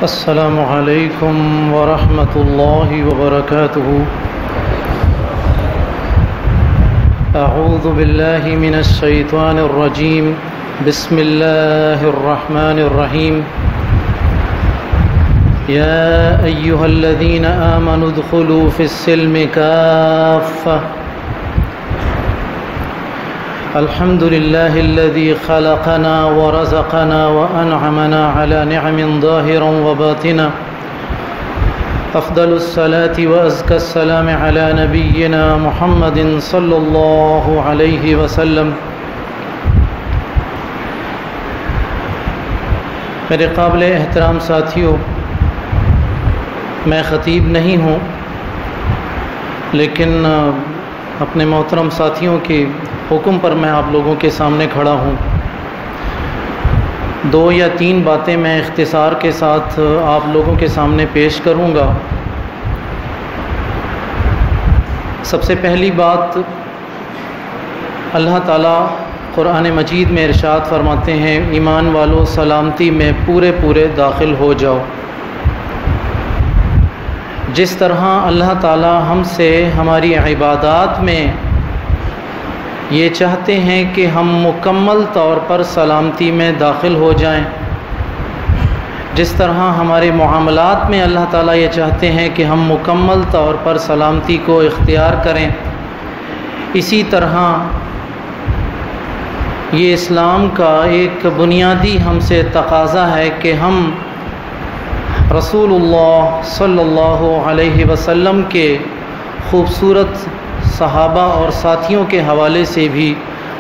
السلام علیکم ورحمۃ اللہ وبرکاتہ۔ اعوذ باللہ من الشیطان الرجیم، بسم اللہ الرحمن الرحیم۔ یا ایہا الذین آمنوا ادخلوا فی السلم کافۃ۔ الحمد لله الذي خلقنا ورزقنا وأنعمنا على نعم ظاهرا وباطنا، أفضل الصلاة وأزكى السلام على نبينا محمد صلى الله عليه وسلم۔ میرے قابل احترام ساتھیوں، میں خطیب نہیں ہوں، لیکن اپنے محترم ساتھیوں کے حکم پر میں آپ لوگوں کے سامنے کھڑا ہوں۔ 2 یا 3 باتیں میں اختصار کے ساتھ آپ لوگوں کے سامنے پیش کروں گا۔ سب سے پہلی بات، اللہ تعالیٰ قرآن مجید میں ارشاد فرماتے ہیں، ایمان والو سلامتی میں پورے داخل ہو جاؤ۔ جس طرح اللہ تعالیٰ ہم سے ہماری عبادات میں یہ چاہتے ہیں کہ ہم مکمل طور پر سلامتی میں داخل ہو جائیں، جس طرح ہمارے معاملات میں اللہ تعالیٰ یہ چاہتے ہیں کہ ہم مکمل طور پر سلامتی کو اختیار کریں، اسی طرح یہ اسلام کا ایک بنیادی ہم سے تقاضا ہے کہ ہم رسول اللہ صلی اللہ علیہ وسلم کے خوبصورت صحابہ اور ساتھیوں کے حوالے سے بھی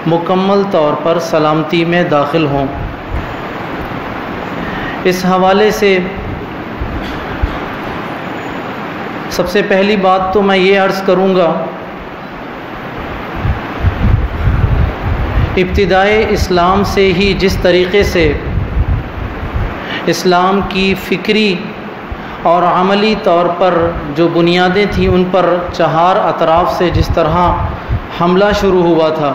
مکمل طور پر سلامتی میں داخل ہوں۔ اس حوالے سے سب سے پہلی بات تو میں یہ عرض کروں گا، ابتدائے اسلام سے ہی جس طریقے سے اسلام کی فکری اور عملی طور پر جو بنیادیں تھیں ان پر 4 اطراف سے جس طرح حملہ شروع ہوا تھا،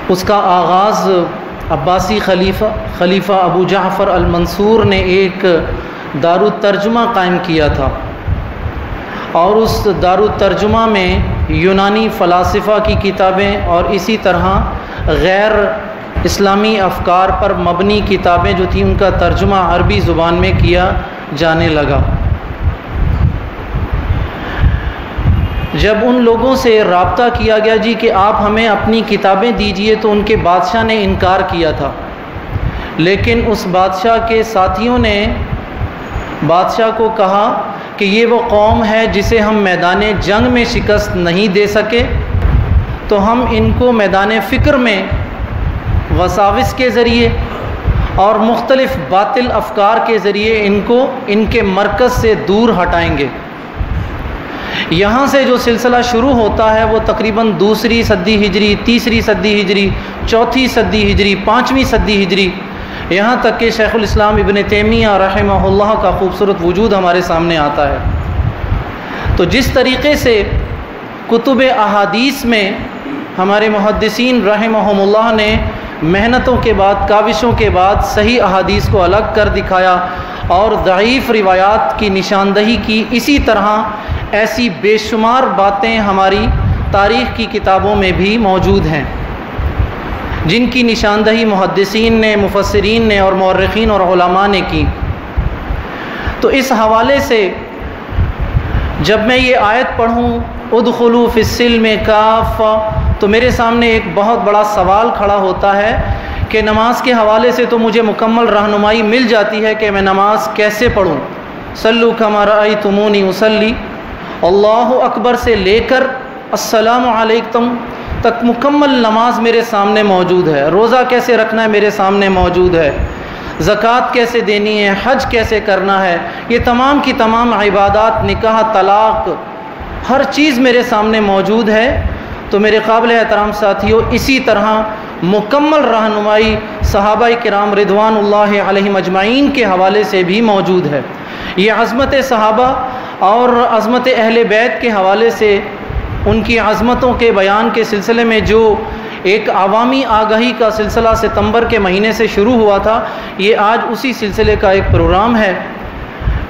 اس کا آغاز عباسی خلیفہ ابو جعفر المنصور نے ایک دارالترجمہ قائم کیا تھا، اور اس دارالترجمہ میں یونانی فلاسفہ کی کتابیں اور اسی طرح غیر اسلامی افکار پر مبنی کتابیں جو تھیں ان کا ترجمہ عربی زبان میں کیا جانے لگا۔ جب ان لوگوں سے رابطہ کیا گیا کہ آپ ہمیں اپنی کتابیں دیجئے، تو ان کے بادشاہ نے انکار کیا تھا، لیکن اس بادشاہ کے ساتھیوں نے بادشاہ کو کہا کہ یہ وہ قوم ہے جسے ہم میدان جنگ میں شکست نہیں دے سکے، تو ہم ان کو میدان فکر میں وساوس کے ذریعے اور مختلف باطل افکار کے ذریعے ان کو ان کے مرکز سے دور ہٹائیں گے۔ یہاں سے جو سلسلہ شروع ہوتا ہے وہ تقریباً 2 صدی ہجری، 3 صدی ہجری، 4 صدی ہجری، 5 صدی ہجری، یہاں تک کہ شیخ الاسلام ابن تیمیہ رحمہ اللہ کا خوبصورت وجود ہمارے سامنے آتا ہے۔ تو جس طریقے سے کتب احادیث میں ہمارے محدثین رحمہم اللہ نے محنتوں کے بعد، کاوشوں کے بعد صحیح احادیث کو الگ کر دکھایا اور ضعیف روایات کی نشاندہی کی، اسی طرح ایسی بے شمار باتیں ہماری تاریخ کی کتابوں میں بھی موجود ہیں جن کی نشاندہی محدثین نے، مفسرین نے اور مورخین اور علماء نے کی۔ تو اس حوالے سے جب میں یہ آیت پڑھوں ادخلوا فی السلم کافۃ، تو میرے سامنے ایک بہت بڑا سوال کھڑا ہوتا ہے کہ نماز کے حوالے سے تو مجھے مکمل رہنمائی مل جاتی ہے کہ میں نماز کیسے پڑھوں، صلوا کما رأیتمونی اصلی، اللہ اکبر سے لے کر السلام علیکم تک مکمل نماز میرے سامنے موجود ہے، روزہ کیسے رکھنا ہے میرے سامنے موجود ہے، زکوٰۃ کیسے دینی ہے، حج کیسے کرنا ہے، یہ تمام کی تمام عبادات، نکاح، طلاق، ہر چیز میرے سامنے موجود ہے۔ تو میرے قابل احترام ساتھیوں، اسی طرح مکمل رہنمائی صحابہ کرام رضوان اللہ علیہم اجمعین کے حوالے سے بھی موجود ہے۔ یہ عظمت صحابہ اور عظمت اہل بیت کے حوالے سے ان کی عظمتوں کے بیان کے سلسلے میں جو ایک عوامی آگاہی کا سلسلہ ستمبر کے مہینے سے شروع ہوا تھا، یہ آج اسی سلسلے کا ایک پروگرام ہے۔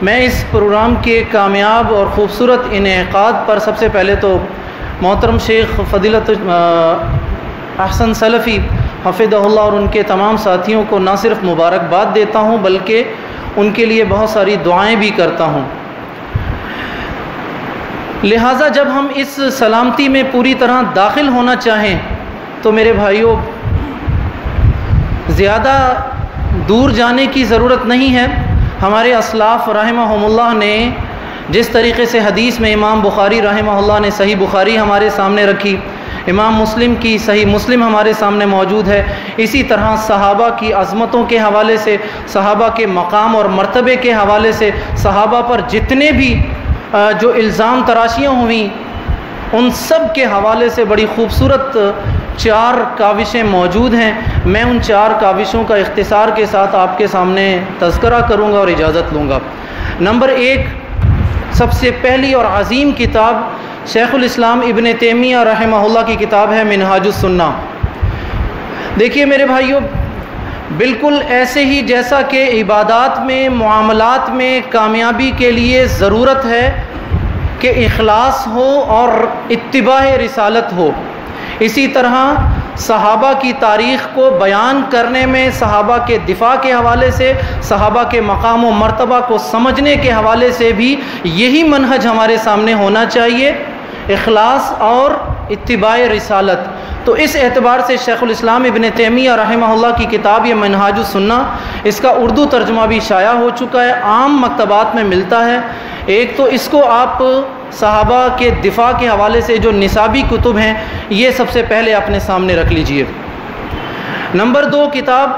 میں اس پروگرام کے کامیاب اور خوبصورت انعقاد پر سب سے پہلے تو محترم شیخ فضیلت احسن سلفی حفظہ اللہ اور ان کے تمام ساتھیوں کو نہ صرف مبارکباد دیتا ہوں بلکہ ان کے لیے بہت ساری دعائیں بھی کرتا ہوں۔ لہٰذا جب ہم اس سلامتی میں پوری طرح داخل ہونا چاہیں تو میرے بھائیوں زیادہ دور جانے کی ضرورت نہیں ہے۔ ہمارے اسلاف رحمہم اللہ نے جس طریقے سے حدیث میں امام بخاری رحمہ اللہ نے صحیح بخاری ہمارے سامنے رکھی، امام مسلم کی صحیح مسلم ہمارے سامنے موجود ہے، اسی طرح صحابہ کی عظمتوں کے حوالے سے، صحابہ کے مقام اور مرتبے کے حوالے سے، صحابہ پر جتنے بھی جو الزام تراشیاں ہوئیں ان سب کے حوالے سے بڑی خوبصورت 4 کاوشیں موجود ہیں۔ میں ان 4 کاوشوں کا اختصار کے ساتھ آپ کے سامنے تذکرہ کروں گا اور اجازت لوں گا۔ نمبر 1، سب سے پہلی اور عظیم کتاب شیخ الاسلام ابن تیمیہ رحمہ اللہ کی کتاب ہے منہاج السنہ۔ دیکھیے میرے بھائیوں، بالکل ایسے ہی جیسا کہ عبادات میں، معاملات میں کامیابی کے لیے ضرورت ہے کہ اخلاص ہو اور اتباع رسالت ہو، اسی طرح صحابہ کی تاریخ کو بیان کرنے میں، صحابہ کے دفاع کے حوالے سے، صحابہ کے مقام و مرتبہ کو سمجھنے کے حوالے سے بھی یہی منہج ہمارے سامنے ہونا چاہیے، اخلاص اور اتباع رسالت۔ تو اس اعتبار سے شیخ الاسلام ابن تیمیہ رحمہ اللہ کی کتاب یہ منہاج السنہ، اس کا اردو ترجمہ بھی شائع ہو چکا ہے، عام مکتبات میں ملتا ہے۔ ایک تو اس کو آپ صحابہ کے دفاع کے حوالے سے جو نصابی کتب ہیں یہ سب سے پہلے اپنے سامنے رکھ لیجئے۔ نمبر 2 کتاب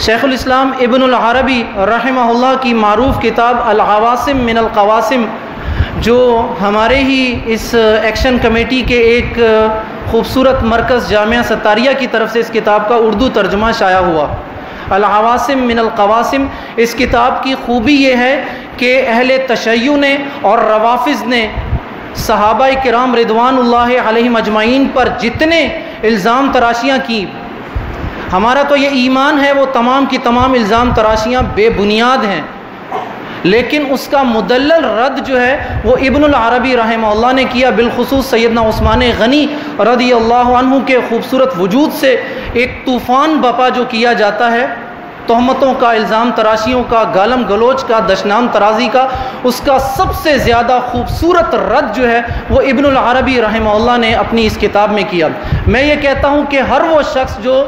شیخ الاسلام ابن العربی رحمہ اللہ کی معروف کتاب العواصم من القواسم، جو ہمارے ہی اس ایکشن کمیٹی کے ایک خوبصورت مرکز جامعہ ستاریہ کی طرف سے اس کتاب کا اردو ترجمہ شائع ہوا۔ العواصم من القواسم، اس کتاب کی خوبی یہ ہے کہ اہل تشیع نے اور روافض نے صحابہ کرام رضوان اللہ علیہم اجمعین پر جتنے الزام تراشیاں کی، ہمارا تو یہ ایمان ہے وہ تمام کی تمام الزام تراشیاں بے بنیاد ہیں، لیکن اس کا مدلل رد جو ہے وہ ابن العربی رحمہ اللہ نے کیا، بالخصوص سیدنا عثمان غنی رضی اللہ عنہ کے خوبصورت وجود سے ایک طوفان بپا جو کیا جاتا ہے، تہمتوں کا، الزام تراشیوں کا، گالم گلوچ کا، دشنام ترازی کا، اس کا سب سے زیادہ خوبصورت رد جو ہے وہ ابن العربی رحمہ اللہ نے اپنی اس کتاب میں کیا۔ میں یہ کہتا ہوں کہ ہر وہ شخص جو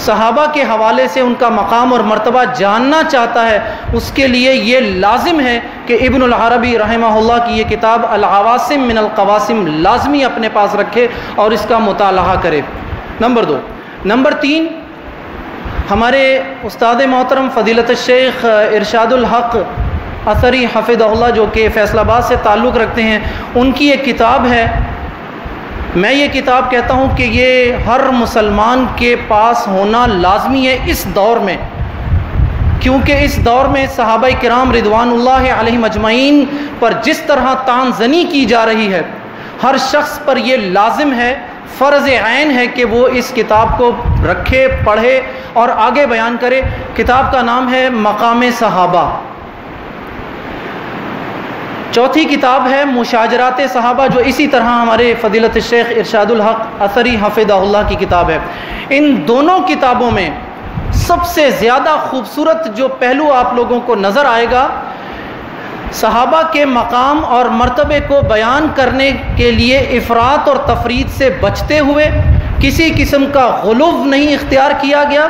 صحابہ کے حوالے سے ان کا مقام اور مرتبہ جاننا چاہتا ہے اس کے لیے یہ لازم ہے کہ ابن العربی رحمہ اللہ کی یہ کتاب العواصم من القواسم لازمی اپنے پاس رکھے اور اس کا مطالعہ کرے۔ نمبر 2۔ نمبر 3، ہمارے استاد محترم فضیلت الشیخ ارشاد الحق اثری حفظہ اللہ جو کہ فیصل آباد سے تعلق رکھتے ہیں، ان کی ایک کتاب ہے۔ میں یہ کتاب کہتا ہوں کہ یہ ہر مسلمان کے پاس ہونا لازمی ہے اس دور میں، کیونکہ اس دور میں صحابہ کرام رضوان اللہ علیہم اجمعین پر جس طرح طعن زنی کی جا رہی ہے، ہر شخص پر یہ لازم ہے، فرض عین ہے کہ وہ اس کتاب کو رکھے، پڑھے اور آگے بیان کرے۔ کتاب کا نام ہے مقام صحابہ۔ چوتھی کتاب ہے مشاجرات صحابہ، جو اسی طرح ہمارے فضیلت الشیخ ارشاد الحق اثری حفظہ اللہ کی کتاب ہے۔ ان دونوں کتابوں میں سب سے زیادہ خوبصورت جو پہلو آپ لوگوں کو نظر آئے گا، صحابہ کے مقام اور مرتبے کو بیان کرنے کے لیے افراط اور تفریط سے بچتے ہوئے، کسی قسم کا غلو نہیں اختیار کیا گیا،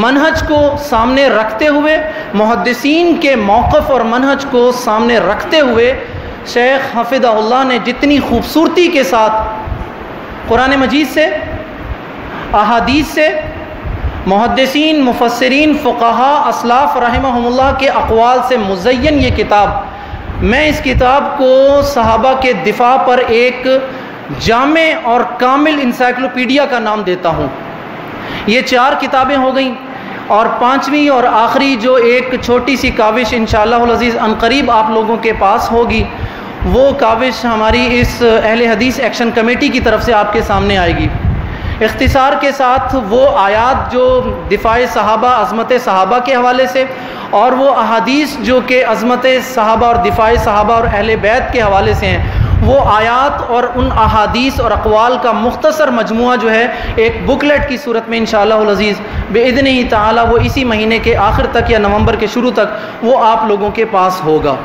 منہج کو سامنے رکھتے ہوئے، محدثین کے موقف اور منہج کو سامنے رکھتے ہوئے شیخ حفظہ اللہ نے جتنی خوبصورتی کے ساتھ قرآن مجید سے، احادیث سے، محدثین، مفسرین، فقہاء، اسلاف رحمہم اللہ کے اقوال سے مزین یہ کتاب، میں اس کتاب کو صحابہ کے دفاع پر ایک جامع اور کامل انسائکلوپیڈیا کا نام دیتا ہوں۔ یہ 4 کتابیں ہو گئیں، اور 5ویں اور آخری جو ایک چھوٹی سی کاوش انشاءاللہ العزیز عنقریب آپ لوگوں کے پاس ہوگی، وہ کاوش ہماری اس اہل حدیث ایکشن کمیٹی کی طرف سے آپ کے سامنے آئے گی۔ اختصار کے ساتھ وہ آیات جو دفاع صحابہ، عظمت صحابہ کے حوالے سے، اور وہ احادیث جو کہ عظمت صحابہ اور دفاع صحابہ اور اہل بیت کے حوالے سے ہیں، وہ آیات اور ان احادیث اور اقوال کا مختصر مجموعہ جو ہے ایک بکلیٹ کی صورت میں انشاءاللہ العزیز باذنہ تعالی وہ اسی مہینے کے آخر تک یا نومبر کے شروع تک وہ آپ لوگوں کے پاس ہوگا۔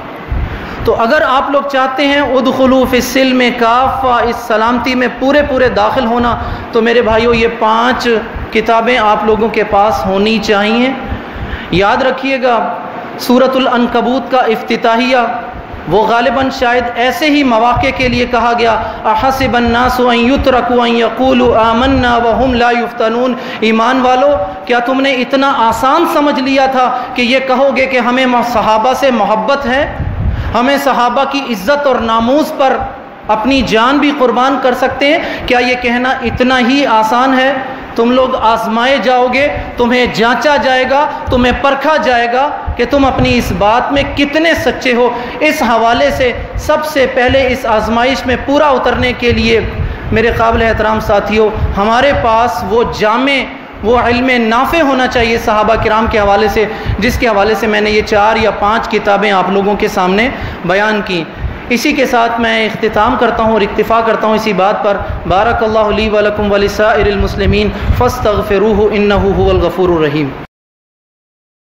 تو اگر آپ لوگ چاہتے ہیں ادخلوا فی السلم کافہ، اس سلامتی میں پورے داخل ہونا، تو میرے بھائیو یہ 5 کتابیں آپ لوگوں کے پاس ہونی چاہیے۔ یاد رکھیے گا سورۃ العنکبوت کا افتتاحیہ وہ غالباً شاید ایسے ہی مواقع کے لیے کہا گیا، احسب الناس ان یترکوا ان یقولوا آمنا وهم لا یفتنون، ایمان والو کیا تم نے اتنا آسان سمجھ لیا تھا کہ یہ کہو گے کہ ہمیں صحابہ سے محبت ہے، ہمیں صحابہ کی عزت اور ناموس پر اپنی جان بھی قربان کر سکتے ہیں؟ کیا یہ کہنا اتنا ہی آسان ہے؟ تم لوگ آزمائے جاؤ گے، تمہیں جانچا جائے گا، تمہیں پرکھا جائے گا کہ تم اپنی اس بات میں کتنے سچے ہو۔ اس حوالے سے سب سے پہلے اس آزمائش میں پورا اترنے کے لیے میرے قابل احترام ساتھیوں، ہمارے پاس وہ جامع، وہ علم نافع ہونا چاہیے صحابہ کرام کے حوالے سے، جس کے حوالے سے میں نے یہ 4 یا 5 کتابیں آپ لوگوں کے سامنے بیان کی۔ اسی کے ساتھ میں اختتام کرتا ہوں اور اکتفا کرتا ہوں اسی بات پر۔ بارک اللہ لی ولکم ولسائر المسلمین فاستغفروہ انہ هو الغفور الرحیم۔